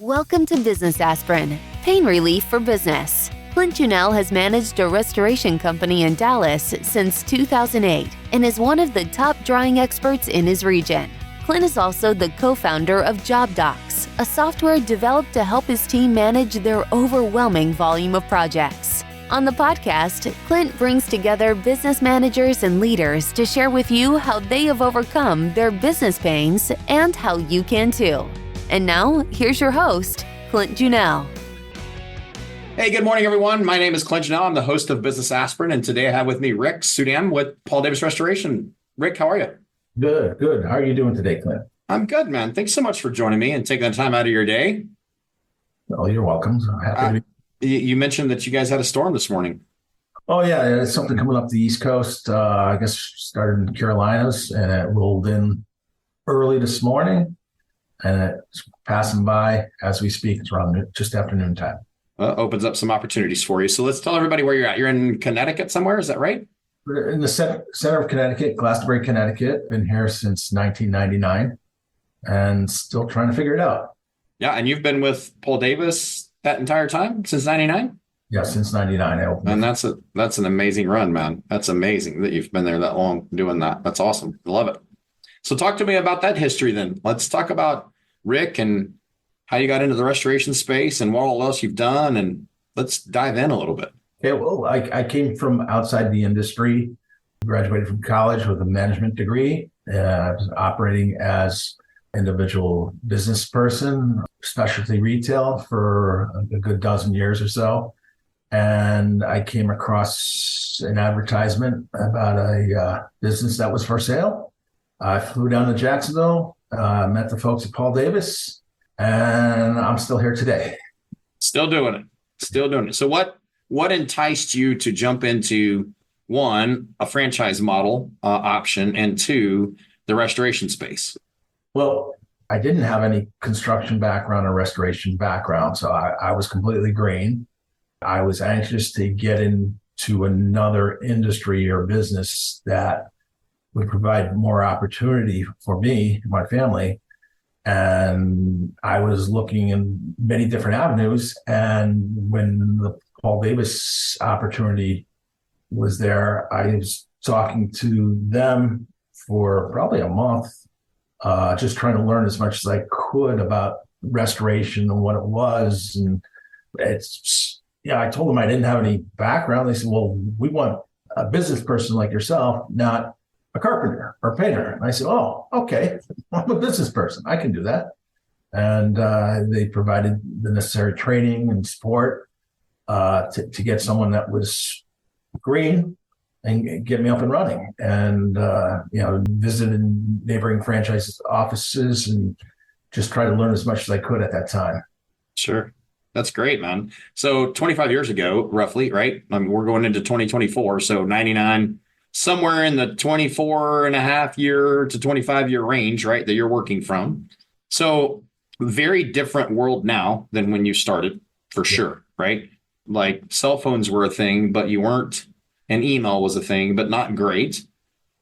Welcome to Business Aspirin, pain relief for business. Clint has managed a restoration company in Dallas since 2008 and is one of the top drying experts in his region. Clint is also the co-founder of JobDocs, a software developed to help his team manage their overwhelming volume of projects. On the podcast, Clint brings together business managers and leaders to share with you how they have overcome their business pains and how you can too. And now, here's your host, Clint Junell. Hey, good morning, everyone. My name is Clint Junell. I'm the host of Business Aspirin, and today I have with me Rick Suydam with Paul Davis Restoration. Rick, how are you? Good. How are you doing today, Clint? I'm good, man. Thanks so much for joining me and taking the time out of your day. Oh, you're welcome. Happy to be. You mentioned that you guys had a storm this morning. Oh, yeah. There's something coming up the East Coast. I guess started in the Carolinas, and it rolled in early this morning. And it's passing by as we speak. It's around just afternoon time. Opens up some opportunities for you. So let's tell everybody where you're at. You're in Connecticut somewhere, is that right? We're in the center of Connecticut, Glastonbury, Connecticut. Been here since 1999 and still trying to figure it out. Yeah, and you've been with Paul Davis that entire time, since 99? Yeah, since 99. And that's an amazing run, man. That's amazing that you've been there that long doing that. That's awesome. I love it. So talk to me about that history then. Let's talk about Rick and how you got into the restoration space and what all else you've done. And let's dive in a little bit. Okay, well, I came from outside the industry, graduated from college with a management degree. I was operating as individual business person, specialty retail for a good dozen years or so. And I came across an advertisement about a business that was for sale. I flew down to Jacksonville, met the folks at Paul Davis, and I'm still here today. Still doing it. So what enticed you to jump into, one, a franchise model option, and two, the restoration space? Well, I didn't have any construction background or restoration background, so I was completely green. I was anxious to get into another industry or business that would provide more opportunity for me and my family. And I was looking in many different avenues. And when the Paul Davis opportunity was there, I was talking to them for probably a month, just trying to learn as much as I could about restoration and what it was. And I told them I didn't have any background. They said, well, we want a business person like yourself, not a carpenter or painter. And I said, oh, okay, I'm a business person. I can do that. And they provided the necessary training and support to get someone that was green and get me up and running. And, visited neighboring franchise offices and just try to learn as much as I could at that time. Sure. That's great, man. So 25 years ago, roughly, right? I mean, we're going into 2024. So 99, somewhere in the 24 and a half year to 25 year range, right, that you're working from. So very different world now than when you started, for sure, right? Like cell phones were a thing, but you weren't, and email was a thing, but not great.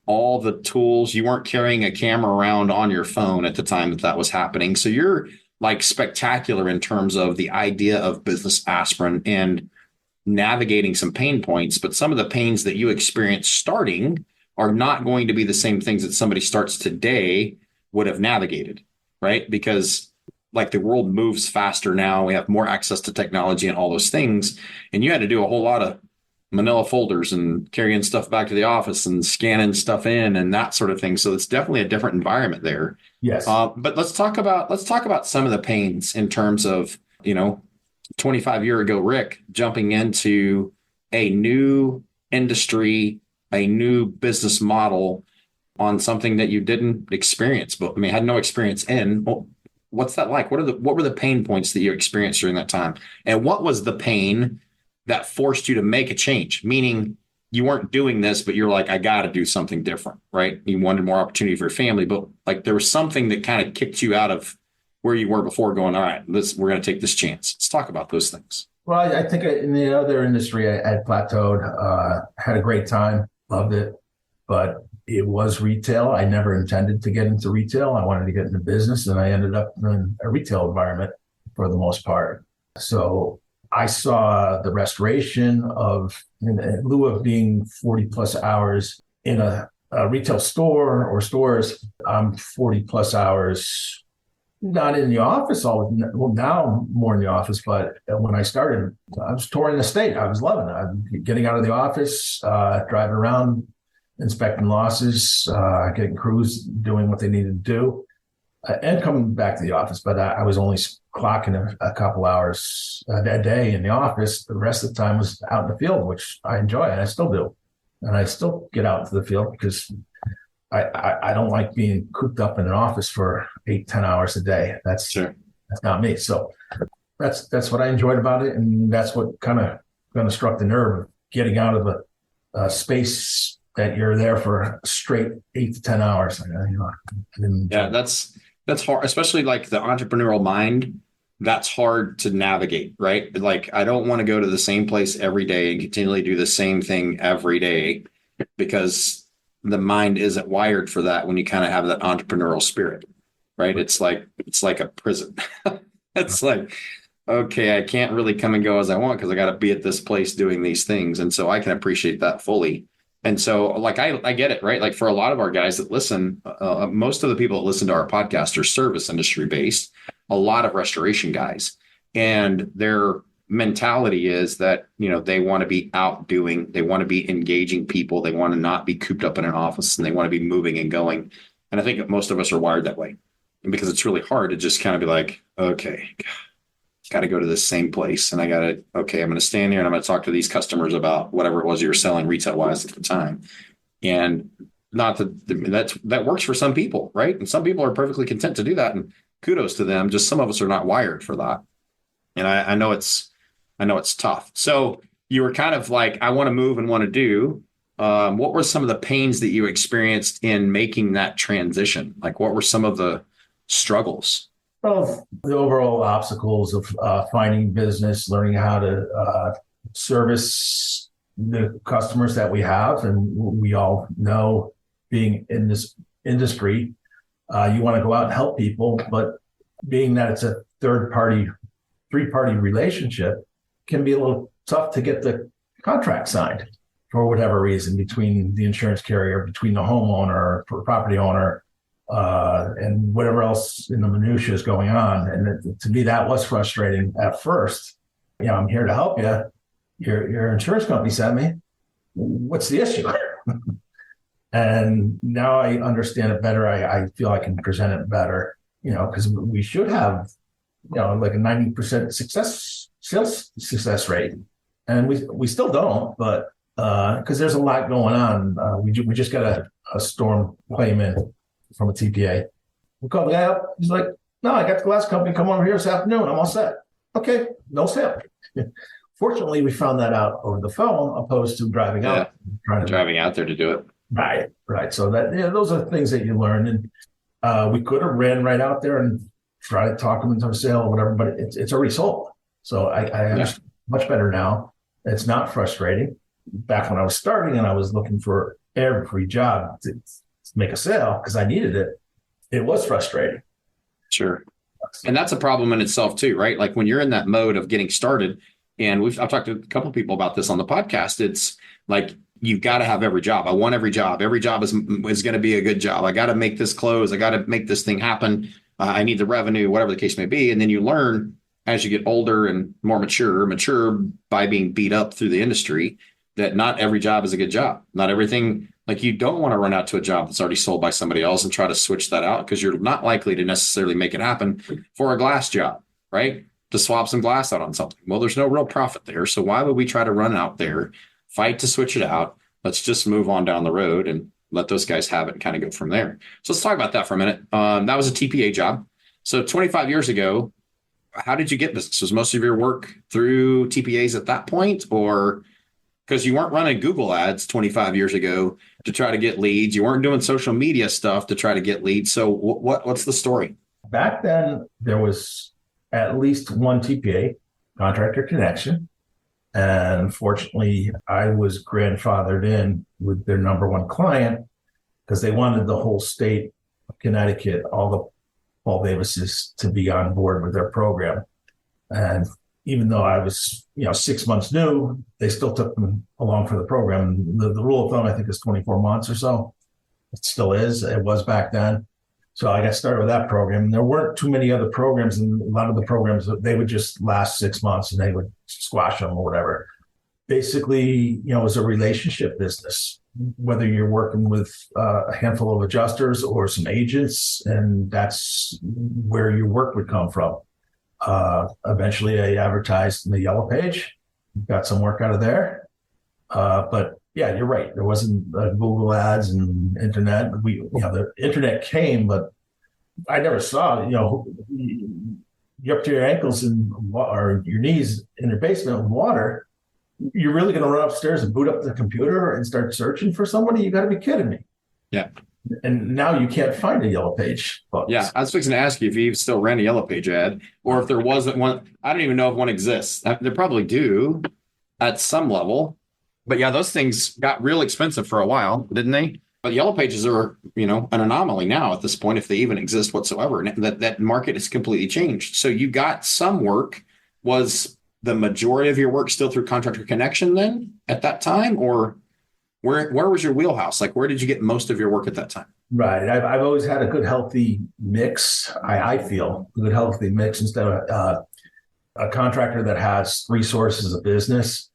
All the tools, you weren't carrying a camera around on your phone at the time that was happening. So you're like spectacular in terms of the idea of Business Aspirin and navigating some pain points, but some of the pains that you experience starting are not going to be the same things that somebody starts today would have navigated, right? Because like the world moves faster now, we have more access to technology and all those things. And you had to do a whole lot of manila folders and carrying stuff back to the office and scanning stuff in and that sort of thing. So it's definitely a different environment there. Yes. But let's talk about some of the pains in terms of, 25 year ago, Rick, jumping into a new industry, a new business model on something that you didn't experience, but had no experience in. Well, what's that like? What were the pain points that you experienced during that time? And what was the pain that forced you to make a change? Meaning you weren't doing this, but you're like, I got to do something different, right? You wanted more opportunity for your family, but like there was something that kind of kicked you out of where you were before going, all right, we're going to take this chance. Let's talk about those things. Well, I think in the other industry, I had plateaued, had a great time, loved it, but it was retail. I never intended to get into retail. I wanted to get into business, and I ended up in a retail environment. for the most part. So I saw the restoration of, in lieu of being 40 plus hours in a retail store or stores, I'm 40 plus hours not in the office now more in the office, but when I started, I was touring the state. I was loving it. I'm getting out of the office, driving around, inspecting losses, getting crews doing what they needed to do, and coming back to the office. But I was only clocking a couple hours a day in the office. The rest of the time was out in the field, which I enjoy, and I still do. And I still get out to the field because I don't like being cooped up in an office for 8-10 hours a day. That's not me. So that's what I enjoyed about it. And that's what kind of struck the nerve of getting out of a space that you're there for straight 8 to 10 hours. That's hard, especially like the entrepreneurial mind. That's hard to navigate, right? Like, I don't want to go to the same place every day and continually do the same thing every day, because the mind isn't wired for that when you kind of have that entrepreneurial spirit, right? It's like a prison. It's like, okay, I can't really come and go as I want because I got to be at this place doing these things. And so I can appreciate that fully. And so, like, I get it, right? Like, for a lot of our guys that listen, most of the people that listen to our podcast are service industry based, a lot of restoration guys. And their mentality is that, they want to be out doing, they want to be engaging people. They want to not be cooped up in an office, and they want to be moving and going. And I think most of us are wired that way. And because it's really hard to just kind of be like, okay, got to go to the same place. And I'm going to stand here and I'm going to talk to these customers about whatever it was you were selling retail wise at the time. And not that works for some people, right? And some people are perfectly content to do that. And kudos to them. Just some of us are not wired for that. And I know it's tough. So you were kind of like, I want to move and want to do. What were some of the pains that you experienced in making that transition? Like, what were some of the struggles? Well, the overall obstacles of finding business, learning how to service the customers that we have. And we all know, being in this industry, you want to go out and help people, but being that it's a three-party relationship, can be a little tough to get the contract signed for whatever reason, between the insurance carrier, between the homeowner, property owner, and whatever else in the minutiae is going on. And to me, that was frustrating at first. I'm here to help you. Your insurance company sent me. What's the issue? And now I understand it better. I feel I can present it better, because we should have, like a 90% sales success rate. And we still don't, but because there's a lot going on. We just got a storm claim in from a TPA. We called the guy up. He's like, no, I got the glass company come over here this afternoon. I'm all set. Okay, no sale. Fortunately, we found that out over the phone, opposed to driving out. Driving out there to do it. Right. So that those are things that you learn. And we could have ran right out there and try to talk them into a sale or whatever, but it's already sold. So I understand much better now. It's not frustrating. Back when I was starting and I was looking for every job to make a sale because I needed it, it was frustrating. Sure. And that's a problem in itself too, right? Like when you're in that mode of getting started, and I've talked to a couple of people about this on the podcast. It's like, you've got to have every job. I want every job. Every job is going to be a good job. I got to make this close. I got to make this thing happen. I need the revenue, whatever the case may be. And then you learn as you get older and more mature by being beat up through the industry, that not every job is a good job. Not everything, like, you don't want to run out to a job that's already sold by somebody else and try to switch that out, because you're not likely to necessarily make it happen for a glass job, right? To swap some glass out on something. Well, there's no real profit there. So why would we try to run out there, fight to switch it out? Let's just move on down the road and let those guys have it and kind of go from there. So let's talk about that for a minute. That was a TPA job. So 25 years ago, how did you get business? Was most of your work through TPAs at that point, or because you weren't running Google ads 25 years ago to try to get leads? You weren't doing social media stuff to try to get leads. So what's the story? Back then, there was at least one TPA, Contractor Connection. And unfortunately, I was grandfathered in with their number one client because they wanted the whole state of Connecticut, all the Paul Davises, to be on board with their program. And even though I was, 6 months new, they still took me along for the program. The rule of thumb, I think, is 24 months or so. It still is. It was back then. So I got started with that program. There weren't too many other programs, and a lot of the programs, they would just last 6 months and they would squash them or whatever. Basically, it was a relationship business, whether you're working with a handful of adjusters or some agents, and that's where your work would come from. Eventually, I advertised in the Yellow Page, got some work out of there. But yeah, you're right. There wasn't Google ads and internet. The internet came, but I never saw, you're up to your ankles or your knees in your basement with water. You're really going to run upstairs and boot up the computer and start searching for somebody? You got to be kidding me. Yeah. And now you can't find a Yellow Page. Yeah, I was fixing to ask you if you still ran a Yellow Page ad, or if there wasn't one. I don't even know if one exists. They probably do at some level. But yeah, those things got real expensive for a while, didn't they? But Yellow Pages are, an anomaly now at this point, if they even exist whatsoever. And that market has completely changed. So you got some work. Was the majority of your work still through Contractor Connection then at that time? Or where was your wheelhouse? Like, where did you get most of your work at that time? Right. I've always had a good, healthy mix. I feel a good, healthy mix instead of a contractor that has 3 sources of business.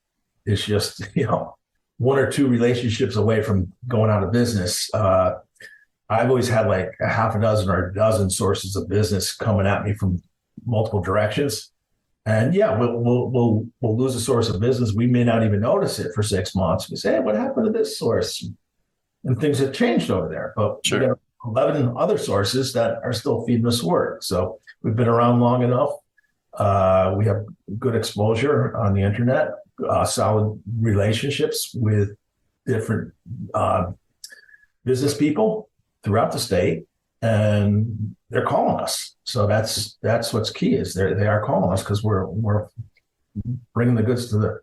It's just, 1 or 2 relationships away from going out of business. I've always had like a half a dozen or a dozen sources of business coming at me from multiple directions. And yeah, we'll lose a source of business. We may not even notice it for 6 months. We say, hey, what happened to this source? And things have changed over there. But sure. We got 11 other sources that are still feeding us work. So we've been around long enough. We have good exposure on the internet, solid relationships with different business people throughout the state, and they're calling us. So that's what's key is they are calling us because we're bringing the goods to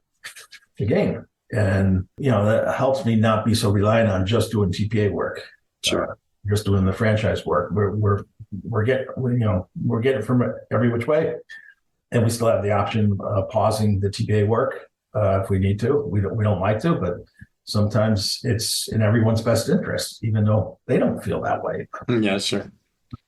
the game, and that helps me not be so reliant on just doing TPA work. Sure, just doing the franchise work. We're getting from every which way. And we still have the option of pausing the TPA work if we need to. We don't like to, but sometimes it's in everyone's best interest, even though they don't feel that way. Yeah, sure.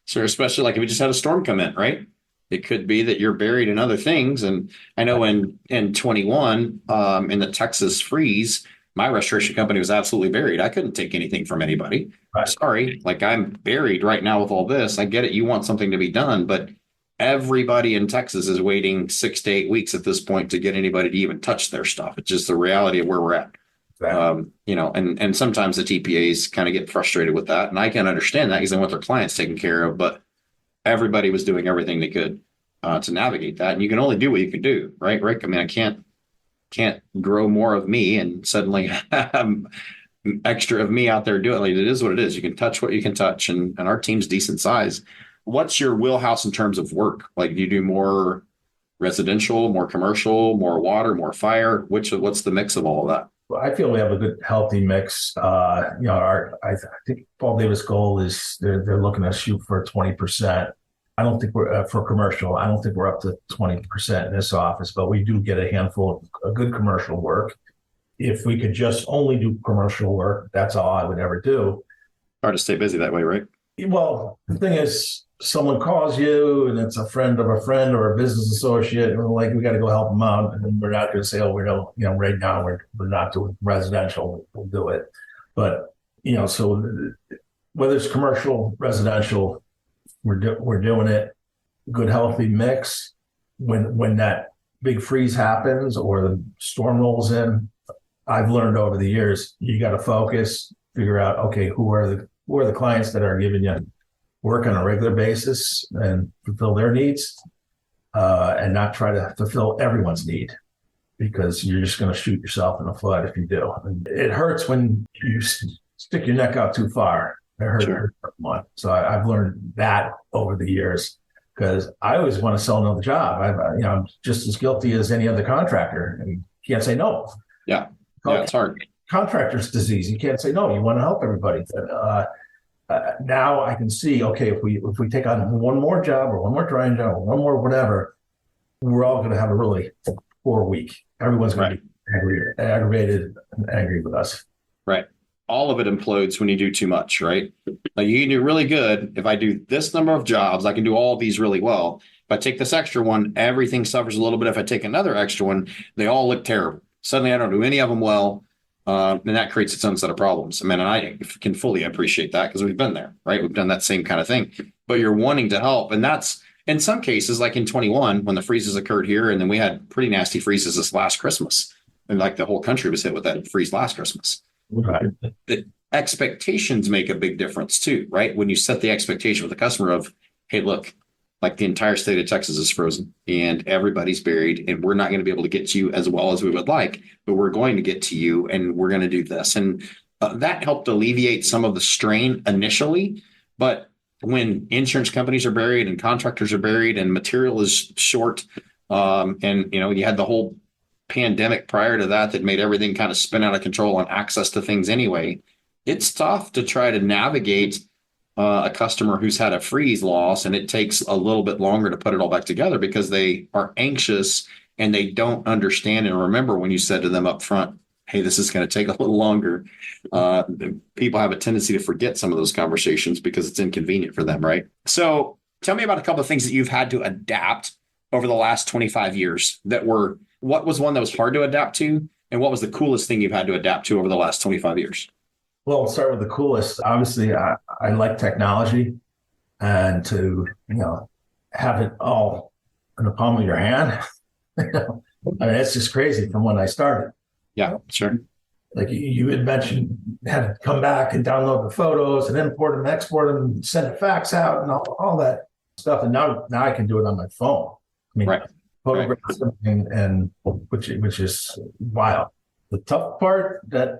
Sure, especially like if we just had a storm come in, right? It could be that you're buried in other things. And I know in 21, in the Texas freeze, my restoration company was absolutely buried. I couldn't take anything from anybody. Right. Sorry, like I'm buried right now with all this. I get it. You want something to be done, but everybody in Texas is waiting 6 to 8 weeks at this point to get anybody to even touch their stuff. It's just the reality of where we're at. Right. And sometimes the TPAs kind of get frustrated with that. And I can understand that because they want their clients taken care of, but everybody was doing everything they could to navigate that. And you can only do what you can do, right, Rick? I mean, I can't grow more of me and suddenly have extra of me out there doing it. Like, it is what it is. You can touch what you can touch. And our team's decent size. What's your wheelhouse in terms of work? Like, do you do more residential, more commercial, more water, more fire? What's the mix of all of that? Well, I feel we have a good, healthy mix. I think Paul Davis' goal is they're looking to shoot for 20%. I don't think we're for commercial. I don't think we're up to 20% in this office, but we do get a handful of good commercial work. If we could just only do commercial work, that's all I would ever do. Hard to stay busy that way, right? Well, the thing is, someone calls you and it's a friend of a friend or a business associate, and we're like, we got to go help them out. And we're not going to say, oh, we don't, right now we're not doing residential. We'll do it. But, so whether it's commercial, residential, we're doing it. Good, healthy mix. When that big freeze happens or the storm rolls in, I've learned over the years, you got to focus, figure out, okay, who are the clients that are giving you work on a regular basis and fulfill their needs, and not try to fulfill everyone's need, because you're just going to shoot yourself in the foot if you do. And it hurts when you stick your neck out too far. It hurts. Sure. So I've learned that over the years, because I always want to sell another job. I'm just as guilty as any other contractor, and you can't say no. Yeah, it's hard. Contractor's disease. You can't say no. You want to help everybody. Now I can see, okay, if we take on one more job or one more drying job or one more whatever, we're all going to have a really poor week. Everyone's going to be aggravated and angry with us. Right. All of it implodes when you do too much, right? Like you can do really good. If I do this number of jobs, I can do all of these really well. If I take this extra one, everything suffers a little bit. If I take another extra one, they all look terrible. Suddenly I don't do any of them well. And that creates its own set of problems. I mean, and I can fully appreciate that because we've been there, right? We've done that same kind of thing, but you're wanting to help. And that's in some cases, like in 21, when the freezes occurred here, and then we had pretty nasty freezes this last Christmas. And like the whole country was hit with that freeze last Christmas. Right. The expectations make a big difference too, right? When you set the expectation with the customer of, hey, look, like the entire state of Texas is frozen and everybody's buried and we're not going to be able to get to you as well as we would like, but we're going to get to you and we're going to do this. And that helped alleviate some of the strain initially. But when insurance companies are buried and contractors are buried and material is short, and you had the whole pandemic prior to that made everything kind of spin out of control on access to things anyway, it's tough to try to navigate a customer who's had a freeze loss, and it takes a little bit longer to put it all back together because they are anxious and they don't understand and remember when you said to them up front, hey, this is going to take a little longer. People have a tendency to forget some of those conversations because it's inconvenient for them, right? So tell me about a couple of things that you've had to adapt over the last 25 years what was one that was hard to adapt to? And what was the coolest thing you've had to adapt to over the last 25 years? Well, I'll start with the coolest. Obviously, I like technology, and to have it all in the palm of your hand. I mean, it's just crazy from when I started. Yeah, sure. Like you had mentioned, had to come back and download the photos and import them, export them, and send a fax out, and all that stuff. And now I can do it on my phone. I mean, photographs and which is wild. The tough part that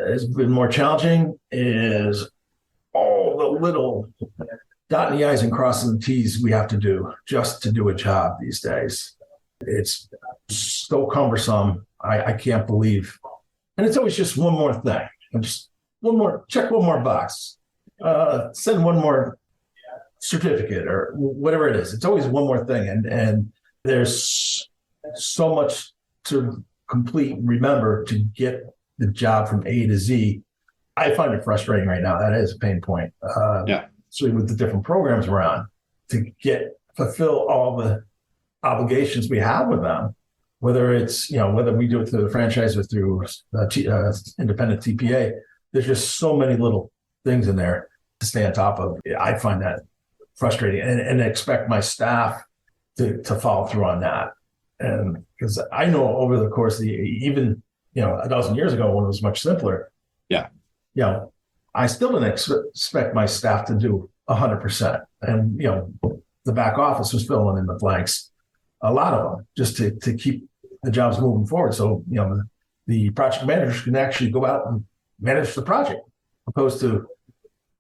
has been more challenging is all the little dotting the I's and crossing the T's we have to do just to do a job these days. It's so cumbersome. I can't believe. And it's always just one more thing. And just check one more box. Send one more certificate or whatever it is. It's always one more thing. And there's so much to complete and remember to get the job from A to Z. I find it frustrating right now. That is a pain point. So with the different programs we're on to fulfill all the obligations we have with them, whether it's, whether we do it through the franchise or through independent TPA, there's just so many little things in there to stay on top of. I find that frustrating and expect my staff to follow through on that. And because I know over the course of even a dozen years ago when it was much simpler. Yeah. I still didn't expect my staff to do 100%. And, the back office was filling in the blanks, a lot of them, just to keep the jobs moving forward. So, the project managers can actually go out and manage the project opposed to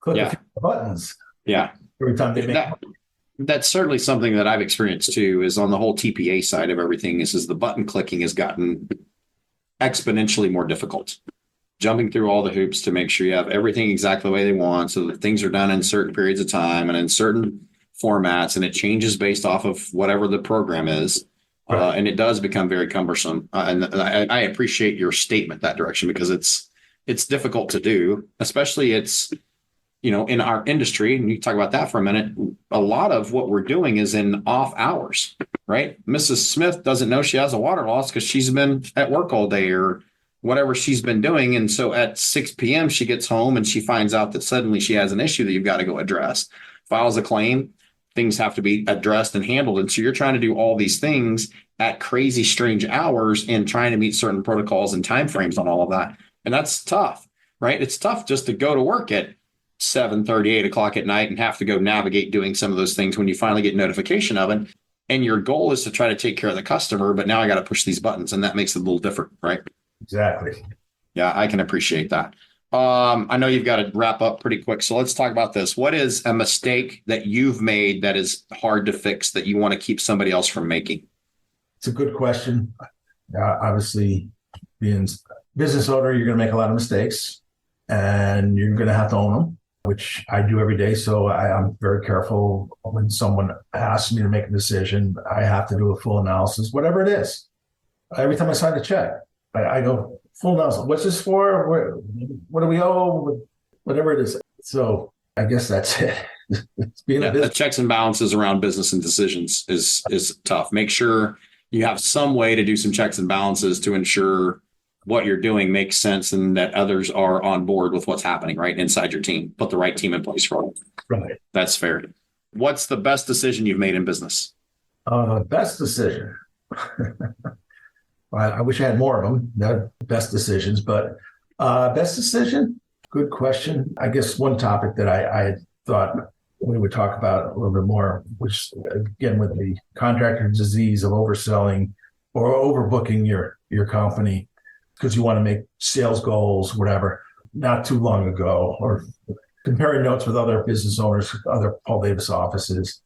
clicking a few buttons. Yeah. Every time they make That's certainly something that I've experienced too, is on the whole TPA side of everything is the button clicking has gotten exponentially more difficult. Jumping through all the hoops to make sure you have everything exactly the way they want so that things are done in certain periods of time and in certain formats, and it changes based off of whatever the program is. Right. And it does become very cumbersome. And I appreciate your statement that direction because it's difficult to do, especially in our industry, and you can talk about that for a minute, a lot of what we're doing is in off hours, right? Mrs. Smith doesn't know she has a water loss because she's been at work all day or whatever she's been doing. And so at 6 p.m., she gets home and she finds out that suddenly she has an issue that you've got to go address. Files a claim, things have to be addressed and handled. And so you're trying to do all these things at crazy, strange hours and trying to meet certain protocols and timeframes on all of that. And that's tough, right? It's tough just to go to work at 7:30, 8 o'clock at night and have to go navigate doing some of those things when you finally get notification of it. And your goal is to try to take care of the customer, but now I got to push these buttons, and that makes it a little different, right? Exactly. Yeah, I can appreciate that. I know you've got to wrap up pretty quick, so let's talk about this. What is a mistake that you've made that is hard to fix that you want to keep somebody else from making? It's a good question. Obviously, being business owner, you're going to make a lot of mistakes, and you're going to have to own them. which I do every day. So I'm very careful when someone asks me to make a decision. I have to do a full analysis, whatever it is. Every time I sign a check, I go full analysis. What's this for? What do we owe? Whatever it is. So I guess that's it. It's being a business. The checks and balances around business and decisions is tough. Make sure you have some way to do some checks and balances to ensure what you're doing makes sense and that others are on board with what's happening right inside your team. Put the right team in place for it. Right. That's fair. What's the best decision you've made in business? Best decision. I wish I had more of them, the best decisions, but best decision, good question. I guess one topic that I thought we would talk about a little bit more, which again, with the contractor disease of overselling or overbooking your company because you want to make sales goals, whatever, not too long ago, or comparing notes with other business owners, other Paul Davis offices,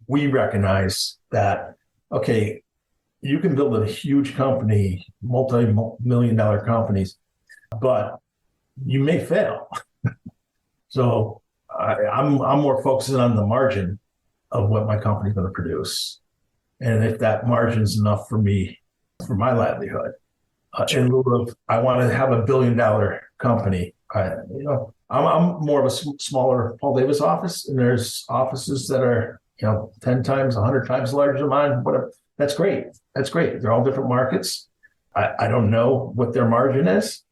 we recognize that, okay, you can build a huge company, multi-million-dollar companies, but you may fail. So I'm more focusing on the margin of what my company's going to produce. And if that margin is enough for me, for my livelihood, in lieu of, I want to have $1 billion company, I'm more of a smaller Paul Davis office, and there's offices that are, 10 times, 100 times larger than mine, whatever. That's great. That's great. They're all different markets. I don't know what their margin is,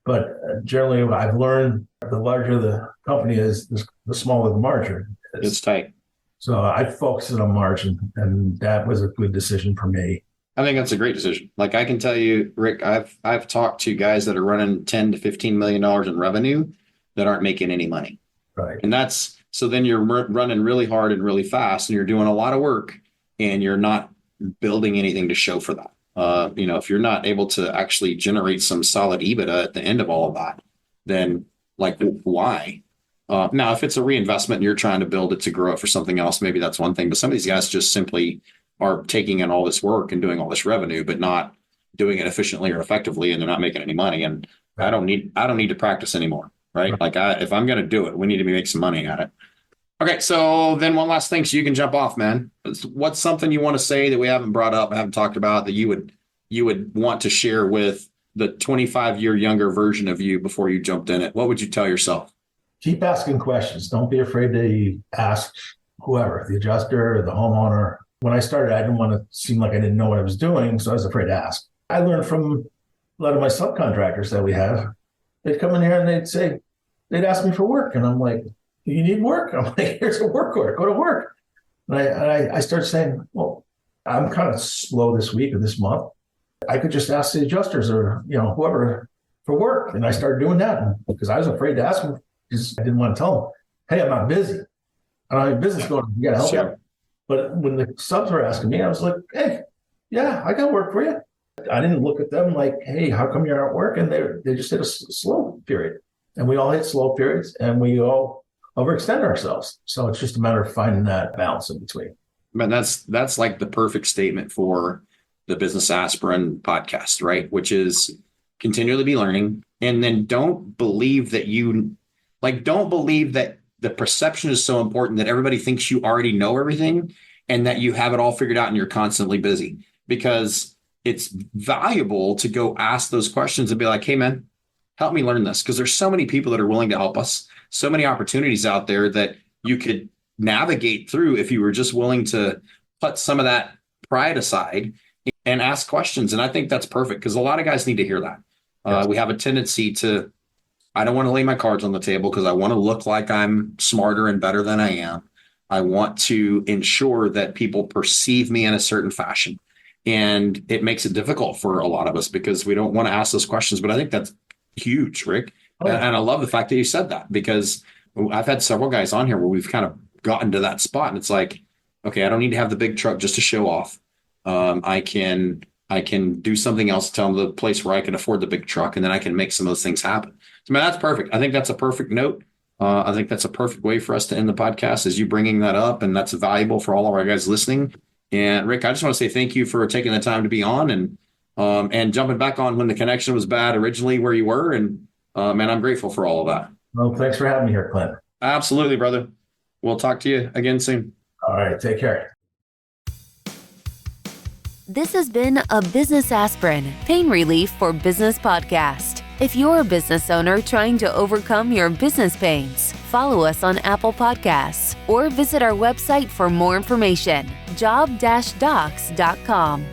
but generally I've learned the larger the company is, the smaller the margin is. It's tight. So I focused on margin, and that was a good decision for me. I think that's a great decision. Like I can tell you, Rick, I've talked to guys that are running $10 to $15 million in revenue that aren't making any money. Right. And so then you're running really hard and really fast, and you're doing a lot of work, and you're not building anything to show for that. If you're not able to actually generate some solid EBITDA at the end of all of that, then like why? Now, if it's a reinvestment and you're trying to build it to grow it for something else, maybe that's one thing. But some of these guys just simply are taking in all this work and doing all this revenue, but not doing it efficiently or effectively, and they're not making any money. And I don't need to practice anymore, right? Like if I'm going to do it, we need to make some money at it. Okay, so then one last thing, so you can jump off, man. What's something you want to say that we haven't brought up, haven't talked about, that you would want to share with the 25-year younger version of you before you jumped in it? What would you tell yourself? Keep asking questions. Don't be afraid to ask whoever, the adjuster, the homeowner. When I started, I didn't want to seem like I didn't know what I was doing, so I was afraid to ask. I learned from a lot of my subcontractors that we have. They'd come in here and they'd ask me for work, and I'm like, you need work? I'm like, here's a work order, go to work. And I started saying, well, I'm kind of slow this week or this month. I could just ask the adjusters or, whoever for work. And I started doing that because I was afraid to ask them because I didn't want to tell them, hey, I'm not busy. I don't have business going on. You got to help me out. But when the subs were asking me, I was like, hey, yeah, I got work for you. I didn't look at them like, hey, how come you're at work? And they just hit a slow period. And we all hit slow periods, and we all overextend ourselves. So it's just a matter of finding that balance in between. Man, that's like the perfect statement for the Business Aspirin podcast, right? Which is continually be learning. And then don't believe that the perception is so important that everybody thinks you already know everything and that you have it all figured out and you're constantly busy, because it's valuable to go ask those questions and be like, hey, man, help me learn this. Because there's so many people that are willing to help us. So many opportunities out there that you could navigate through if you were just willing to put some of that pride aside and ask questions. And I think that's perfect because a lot of guys need to hear that. Yes. We have a tendency to, I don't want to lay my cards on the table because I want to look like I'm smarter and better than I am. I want to ensure that people perceive me in a certain fashion. And it makes it difficult for a lot of us because we don't want to ask those questions. But I think that's huge, Rick. Oh. And I love the fact that you said that, because I've had several guys on here where we've kind of gotten to that spot. And it's like, okay, I don't need to have the big truck just to show off. I can do something else to tell them the place where I can afford the big truck, and then I can make some of those things happen. So, man, that's perfect. I think that's a perfect note. I think that's a perfect way for us to end the podcast, is you bringing that up, and that's valuable for all of our guys listening. And Rick, I just want to say thank you for taking the time to be on and jumping back on when the connection was bad originally where you were. And man, I'm grateful for all of that. Well, thanks for having me here, Clint. Absolutely, brother. We'll talk to you again soon. All right. Take care. This has been a Business Aspirin, Pain Relief for Business podcast. If you're a business owner trying to overcome your business pains, follow us on Apple Podcasts or visit our website for more information, job-docs.com.